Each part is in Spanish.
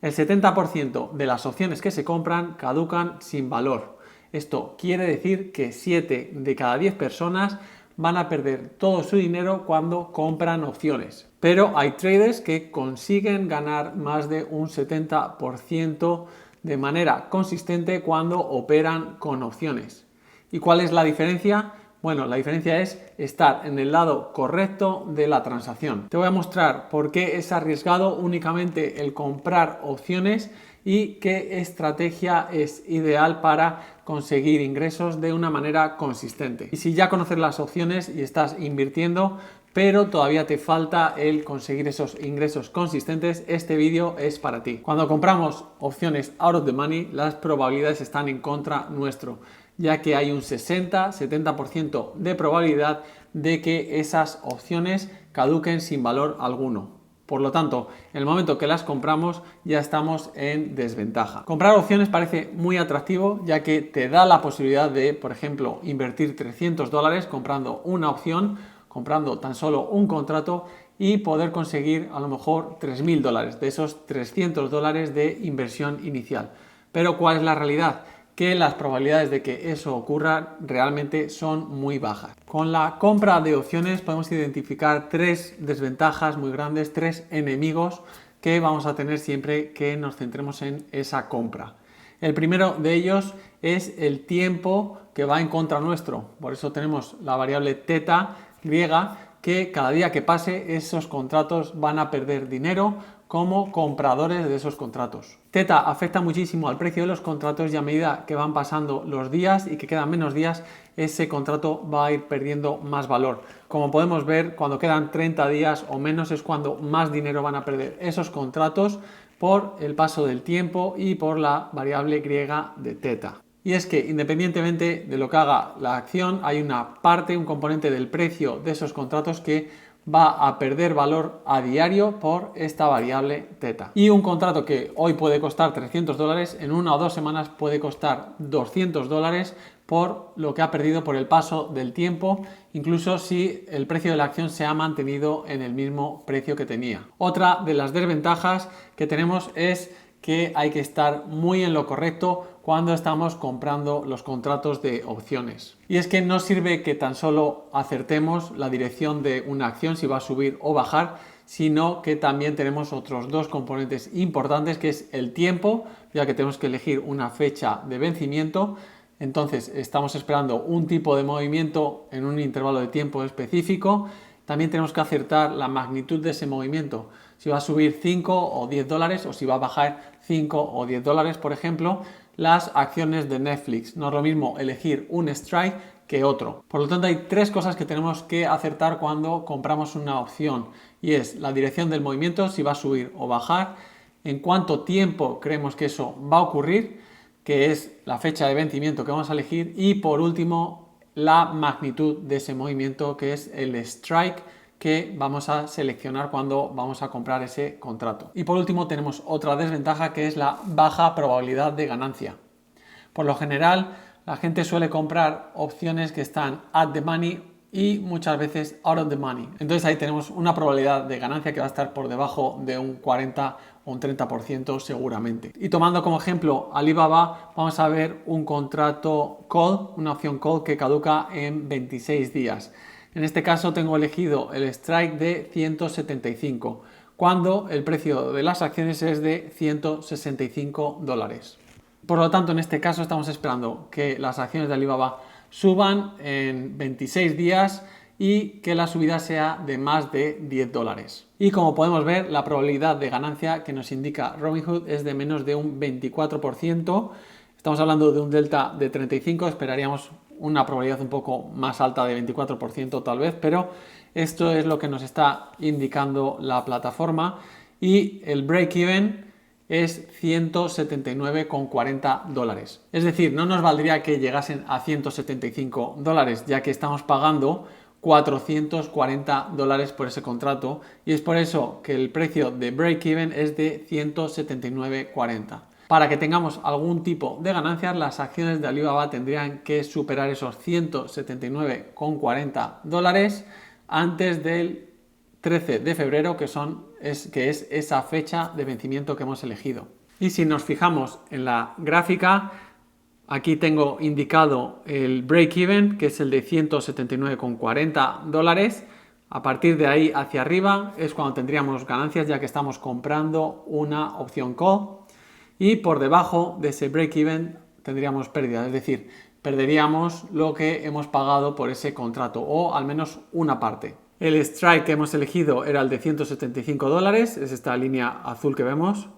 El 70% de las opciones que se compran caducan sin valor. Esto quiere decir que 7 de cada 10 personas van a perder todo su dinero cuando compran opciones. Pero hay traders que consiguen ganar más de un 70% de manera consistente cuando operan con opciones. ¿Y cuál es la diferencia? Bueno, la diferencia es estar en el lado correcto de la transacción. Te voy a mostrar por qué es arriesgado únicamente el comprar opciones y qué estrategia es ideal para conseguir ingresos de una manera consistente. Y si ya conoces las opciones y estás invirtiendo, pero todavía te falta el conseguir esos ingresos consistentes, este vídeo es para ti. Cuando compramos opciones out of the money, las probabilidades están en contra nuestro, ya que hay un 60-70% de probabilidad de que esas opciones caduquen sin valor alguno. Por lo tanto, en el momento que las compramos ya estamos en desventaja. Comprar opciones parece muy atractivo, ya que te da la posibilidad de, por ejemplo, invertir $300 comprando una opción, comprando tan solo un contrato y poder conseguir a lo mejor $3.000 de esos $300 de inversión inicial. Pero ¿cuál es la realidad? Que las probabilidades de que eso ocurra realmente son muy bajas. Con la compra de opciones podemos identificar tres desventajas muy grandes, tres enemigos que vamos a tener siempre que nos centremos en esa compra. El primero de ellos es el tiempo que va en contra nuestro. Por eso tenemos la variable teta griega, que cada día que pase esos contratos van a perder dinero como compradores de esos contratos. Teta afecta muchísimo al precio de los contratos y a medida que van pasando los días y que quedan menos días, ese contrato va a ir perdiendo más valor. Como podemos ver, cuando quedan 30 días o menos es cuando más dinero van a perder esos contratos por el paso del tiempo y por la variable griega de teta. Y es que independientemente de lo que haga la acción, hay una parte, un componente del precio de esos contratos que va a perder valor a diario por esta variable teta. Y un contrato que hoy puede costar $300, en 1 o 2 semanas puede costar $200 por lo que ha perdido por el paso del tiempo, incluso si el precio de la acción se ha mantenido en el mismo precio que tenía. Otra de las desventajas que tenemos es que hay que estar muy en lo correcto cuando estamos comprando los contratos de opciones. Y es que no sirve que tan solo acertemos la dirección de una acción, si va a subir o bajar, sino que también tenemos otros dos componentes importantes, que es el tiempo, ya que tenemos que elegir una fecha de vencimiento. Entonces estamos esperando un tipo de movimiento en un intervalo de tiempo específico. También tenemos que acertar la magnitud de ese movimiento, si va a subir 5 o $10 o si va a bajar 5 o $10, por ejemplo, las acciones de Netflix. No es lo mismo elegir un strike que otro. Por lo tanto, hay tres cosas que tenemos que acertar cuando compramos una opción, y es la dirección del movimiento, si va a subir o bajar, en cuánto tiempo creemos que eso va a ocurrir, que es la fecha de vencimiento que vamos a elegir, y por último, la magnitud de ese movimiento, que es el strike que vamos a seleccionar cuando vamos a comprar ese contrato. Y por último tenemos otra desventaja, que es la baja probabilidad de ganancia. Por lo general, la gente suele comprar opciones que están at the money y muchas veces out of the money. Entonces ahí tenemos una probabilidad de ganancia que va a estar por debajo de un 40 o un 30% seguramente. Y tomando como ejemplo Alibaba, vamos a ver un contrato call, una opción call que caduca en 26 días. En este caso tengo elegido el strike de 175, cuando el precio de las acciones es de $165. Por lo tanto, en este caso estamos esperando que las acciones de Alibaba suban en 26 días y que la subida sea de más de $10. Y como podemos ver, la probabilidad de ganancia que nos indica Robinhood es de menos de un 24%. Estamos hablando de un delta de 35, esperaríamos una probabilidad un poco más alta de 24% tal vez, pero esto es lo que nos está indicando la plataforma, y el break-even es $179,40. Es decir, no nos valdría que llegasen a $175, ya que estamos pagando $440 por ese contrato, y es por eso que el precio de break-even es de $179,40. Para que tengamos algún tipo de ganancias, las acciones de Alibaba tendrían que superar esos $179,40 antes del 13 de febrero, que es esa fecha de vencimiento que hemos elegido. Y si nos fijamos en la gráfica, aquí tengo indicado el break-even, que es el de 179,40 dólares. A partir de ahí hacia arriba es cuando tendríamos ganancias, ya que estamos comprando una opción call. Y por debajo de ese break-even tendríamos pérdidas, es decir, perderíamos lo que hemos pagado por ese contrato, o al menos una parte. El strike que hemos elegido era el de 175 dólares, es esta línea azul que vemos.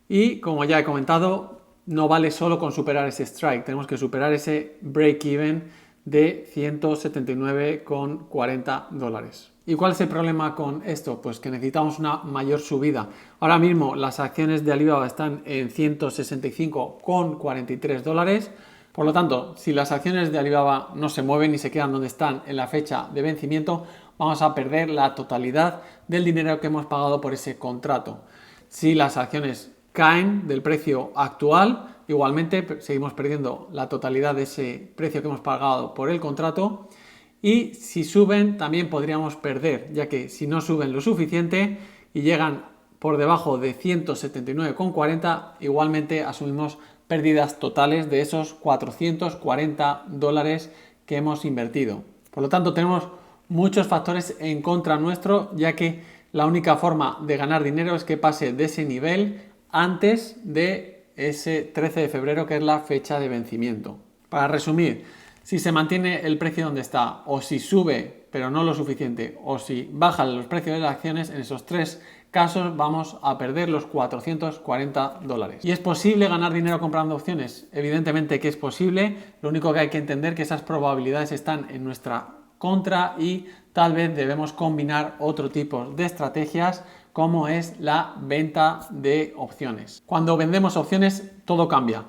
Y como ya he comentado, no vale solo con superar ese strike, tenemos que superar ese break-even de 179,40 dólares. ¿Y cuál es el problema con esto? Pues que necesitamos una mayor subida. Ahora mismo las acciones de Alibaba están en 165,43 dólares. Por lo tanto, si las acciones de Alibaba no se mueven y se quedan donde están en la fecha de vencimiento, vamos a perder la totalidad del dinero que hemos pagado por ese contrato. Si las acciones caen del precio actual, igualmente seguimos perdiendo la totalidad de ese precio que hemos pagado por el contrato. Y si suben, también podríamos perder, ya que si no suben lo suficiente y llegan por debajo de 179,40, igualmente asumimos pérdidas totales de esos 440 dólares que hemos invertido. Por lo tanto, tenemos muchos factores en contra nuestro, ya que la única forma de ganar dinero es que pase de ese nivel antes de ese 13 de febrero, que es la fecha de vencimiento. Para resumir, si se mantiene el precio donde está, o si sube pero no lo suficiente, o si bajan los precios de las acciones, en esos tres casos vamos a perder los 440 dólares. ¿Y es posible ganar dinero comprando opciones? Evidentemente que es posible, lo único que hay que entender es que esas probabilidades están en nuestra contra y tal vez debemos combinar otro tipo de estrategias, como es la venta de opciones. Cuando vendemos opciones todo cambia.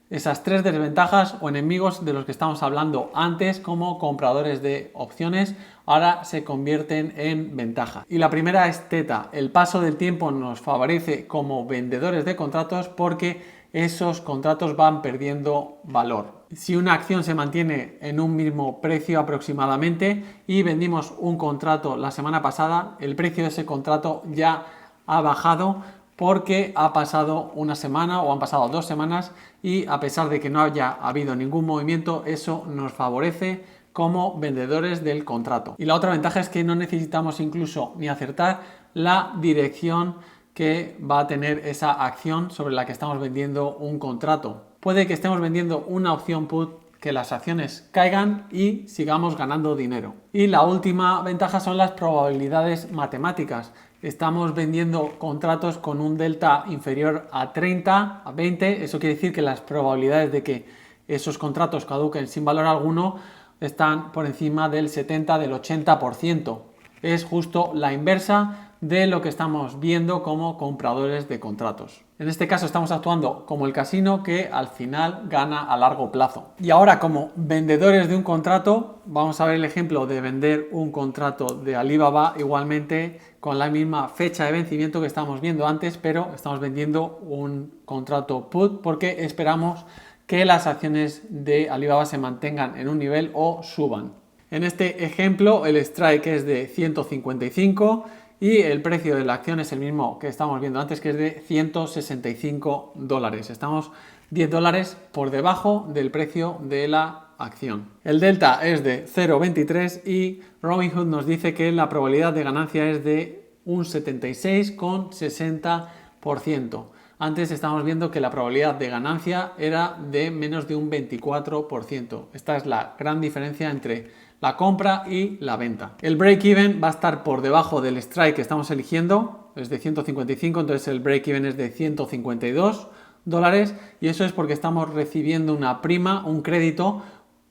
Esas tres desventajas o enemigos de los que estamos hablando antes como compradores de opciones ahora se convierten en ventajas. Y la primera es teta. El paso del tiempo nos favorece como vendedores de contratos porque esos contratos van perdiendo valor. Si una acción se mantiene en un mismo precio aproximadamente y vendimos un contrato la semana pasada, el precio de ese contrato ya ha bajado porque ha pasado una semana o han pasado 2 semanas y a pesar de que no haya habido ningún movimiento, eso nos favorece como vendedores del contrato. Y la otra ventaja es que no necesitamos incluso ni acertar la dirección que va a tener esa acción sobre la que estamos vendiendo un contrato. Puede que estemos vendiendo una opción put, que las acciones caigan y sigamos ganando dinero. Y la última ventaja son las probabilidades matemáticas. Estamos vendiendo contratos con un delta inferior a 30, a 20. Eso quiere decir que las probabilidades de que esos contratos caduquen sin valor alguno están por encima del 70, del 80%. Es justo la inversa de lo que estamos viendo como compradores de contratos. En este caso estamos actuando como el casino que al final gana a largo plazo. Y ahora, como vendedores de un contrato, vamos a ver el ejemplo de vender un contrato de Alibaba igualmente con la misma fecha de vencimiento que estamos viendo antes, pero estamos vendiendo un contrato put porque esperamos que las acciones de Alibaba se mantengan en un nivel o suban. En este ejemplo el strike es de 155 y el precio de la acción es el mismo que estamos viendo antes, que es de 165 dólares. Estamos 10 dólares por debajo del precio de la acción. El delta es de 0,23 y Robinhood nos dice que la probabilidad de ganancia es de un 76,60%. Antes estamos viendo que la probabilidad de ganancia era de menos de un 24%. Esta es la gran diferencia entre la compra y la venta. El break-even va a estar por debajo del strike que estamos eligiendo, es de 155, entonces el break-even es de 152 dólares y eso es porque estamos recibiendo una prima, un crédito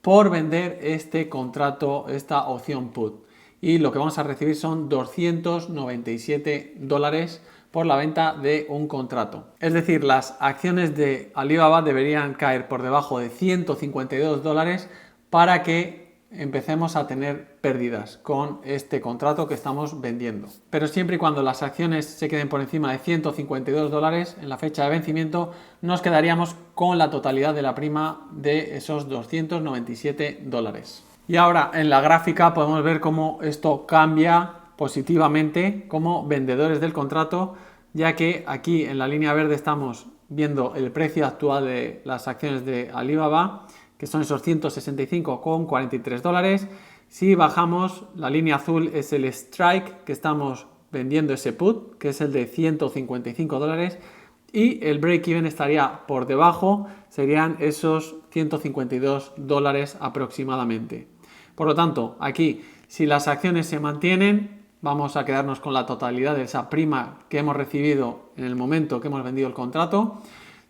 por vender este contrato, esta opción put. Y lo que vamos a recibir son 297 dólares por la venta de un contrato. Es decir, las acciones de Alibaba deberían caer por debajo de 152 dólares para que empecemos a tener pérdidas con este contrato que estamos vendiendo. Pero siempre y cuando las acciones se queden por encima de 152 dólares en la fecha de vencimiento, nos quedaríamos con la totalidad de la prima de esos 297 dólares. Y ahora en la gráfica podemos ver cómo esto cambia positivamente como vendedores del contrato, ya que aquí en la línea verde estamos viendo el precio actual de las acciones de Alibaba, que son esos 165,43 dólares. Si bajamos, la línea azul es el strike que estamos vendiendo ese put, que es el de 155 dólares, y el break-even estaría por debajo, serían esos 152 dólares aproximadamente. Por lo tanto, aquí, si las acciones se mantienen, vamos a quedarnos con la totalidad de esa prima que hemos recibido en el momento que hemos vendido el contrato.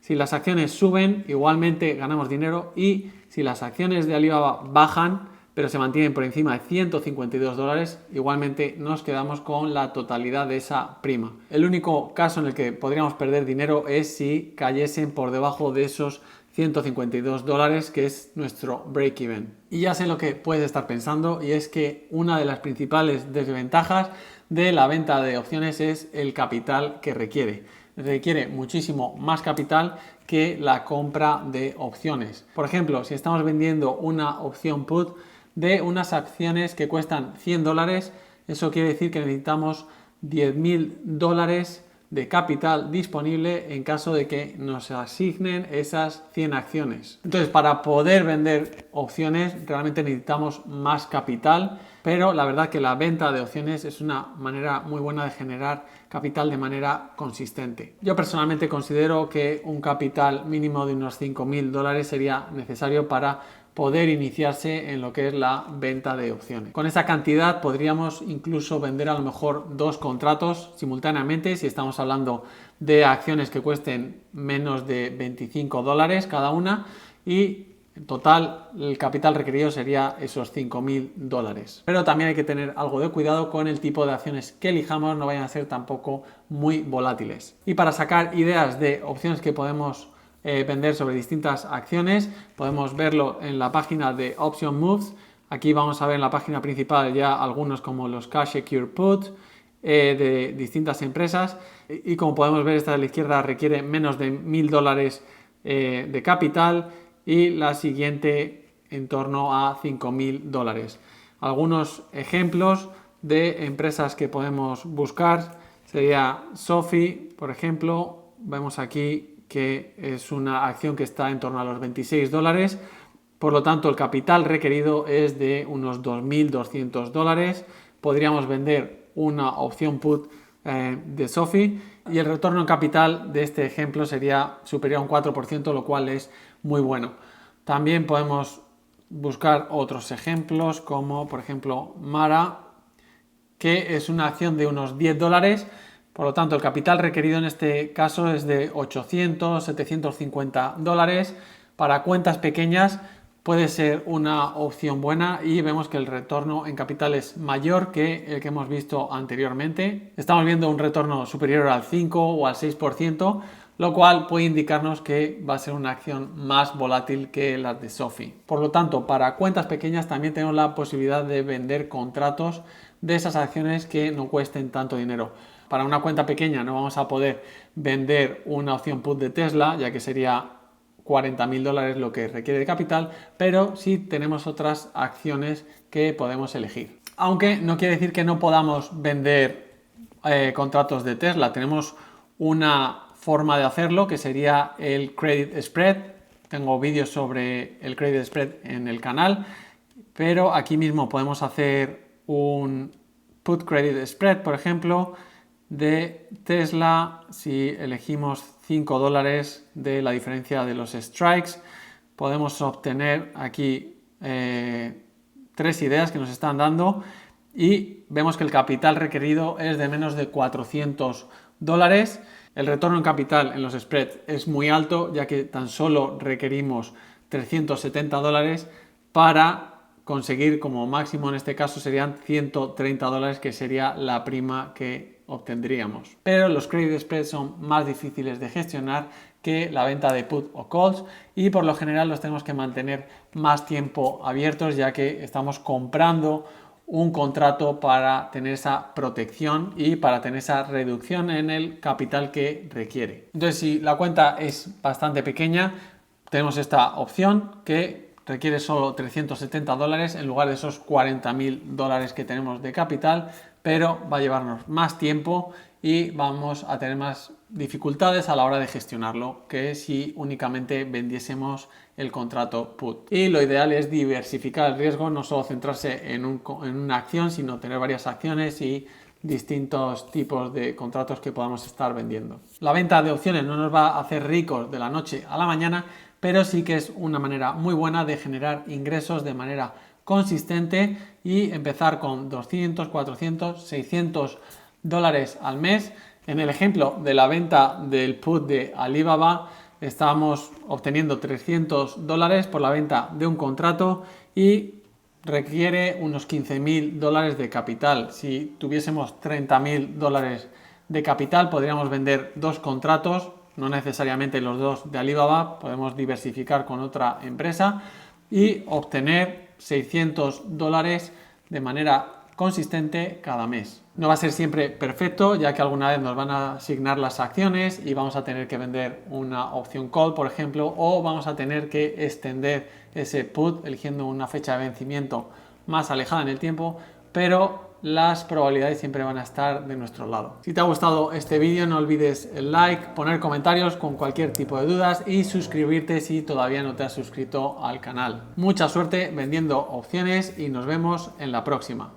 Si las acciones suben, igualmente ganamos dinero, y si las acciones de Alibaba bajan, pero se mantienen por encima de 152 dólares, igualmente nos quedamos con la totalidad de esa prima. El único caso en el que podríamos perder dinero es si cayesen por debajo de esos 152 dólares, que es nuestro break-even. Y ya sé lo que puedes estar pensando, y es que una de las principales desventajas de la venta de opciones es el capital que requiere. Requiere muchísimo más capital que la compra de opciones. Por ejemplo, si estamos vendiendo una opción put de unas acciones que cuestan 100 dólares, eso quiere decir que necesitamos 10.000 dólares de capital disponible en caso de que nos asignen esas 100 acciones. Entonces, para poder vender opciones realmente necesitamos más capital, pero la verdad que la venta de opciones es una manera muy buena de generar capital de manera consistente. Yo personalmente considero que un capital mínimo de unos 5.000 dólares sería necesario para poder iniciarse en lo que es la venta de opciones. Con esa cantidad podríamos incluso vender a lo mejor 2 contratos simultáneamente, si estamos hablando de acciones que cuesten menos de 25 dólares cada una, y en total el capital requerido sería esos 5.000 dólares. Pero también hay que tener algo de cuidado con el tipo de acciones que elijamos, no vayan a ser tampoco muy volátiles. Y para sacar ideas de opciones que podemos vender sobre distintas acciones, podemos verlo en la página de Option Moves. Aquí vamos a ver en la página principal ya algunos como los Cash Secure Put de distintas empresas, y como podemos ver, esta de la izquierda requiere menos de 1.000 dólares de capital, y la siguiente en torno a 5.000 dólares. Algunos ejemplos de empresas que podemos buscar sería Sophie, por ejemplo. Vemos aquí que es una acción que está en torno a los 26 dólares, por lo tanto el capital requerido es de unos 2.200 dólares. Podríamos vender una opción put de Sophie, y el retorno en capital de este ejemplo sería superior a un 4%, lo cual es muy bueno. También podemos buscar otros ejemplos como por ejemplo Mara, que es una acción de unos 10 dólares. Por lo tanto, el capital requerido en este caso es de 800, 750 dólares. Para cuentas pequeñas puede ser una opción buena, y vemos que el retorno en capital es mayor que el que hemos visto anteriormente. Estamos viendo un retorno superior al 5 o al 6%, lo cual puede indicarnos que va a ser una acción más volátil que la de Sophie. Por lo tanto, para cuentas pequeñas también tenemos la posibilidad de vender contratos de esas acciones que no cuesten tanto dinero. Para una cuenta pequeña no vamos a poder vender una opción put de Tesla, ya que sería 40.000 dólares lo que requiere de capital, pero sí tenemos otras acciones que podemos elegir. Aunque no quiere decir que no podamos vender contratos de Tesla. Tenemos una forma de hacerlo, que sería el credit spread. Tengo vídeos sobre el credit spread en el canal, pero aquí mismo podemos hacer un put credit spread, por ejemplo, de Tesla. Si elegimos 5 dólares de la diferencia de los strikes, podemos obtener aquí 3 ideas que nos están dando, y vemos que el capital requerido es de menos de 400 dólares. El retorno en capital en los spreads es muy alto, ya que tan solo requerimos 370 dólares para conseguir, como máximo en este caso serían 130 dólares, que sería la prima que obtendríamos. Pero los credit spreads son más difíciles de gestionar que la venta de put o calls, y por lo general los tenemos que mantener más tiempo abiertos, ya que estamos comprando un contrato para tener esa protección y para tener esa reducción en el capital que requiere. Entonces, si la cuenta es bastante pequeña, tenemos esta opción que requiere solo 370 dólares en lugar de esos 40.000 dólares que tenemos de capital, pero va a llevarnos más tiempo y vamos a tener más dificultades a la hora de gestionarlo que si únicamente vendiésemos el contrato put. Y lo ideal es diversificar el riesgo, no solo centrarse en una acción, sino tener varias acciones y distintos tipos de contratos que podamos estar vendiendo. La venta de opciones no nos va a hacer ricos de la noche a la mañana, pero sí que es una manera muy buena de generar ingresos de manera consistente y empezar con 200, 400, 600 dólares al mes. En el ejemplo de la venta del put de Alibaba, estábamos obteniendo 300 dólares por la venta de un contrato y requiere unos 15.000 dólares de capital. Si tuviésemos 30.000 dólares de capital, podríamos vender dos contratos, no necesariamente los dos de Alibaba, podemos diversificar con otra empresa y obtener 600 dólares de manera consistente cada mes. No va a ser siempre perfecto, ya que alguna vez nos van a asignar las acciones y vamos a tener que vender una opción call, por ejemplo, o vamos a tener que extender ese put eligiendo una fecha de vencimiento más alejada en el tiempo, pero las probabilidades siempre van a estar de nuestro lado. Si te ha gustado este vídeo, no olvides el like, poner comentarios con cualquier tipo de dudas y suscribirte si todavía no te has suscrito al canal. Mucha suerte vendiendo opciones y nos vemos en la próxima.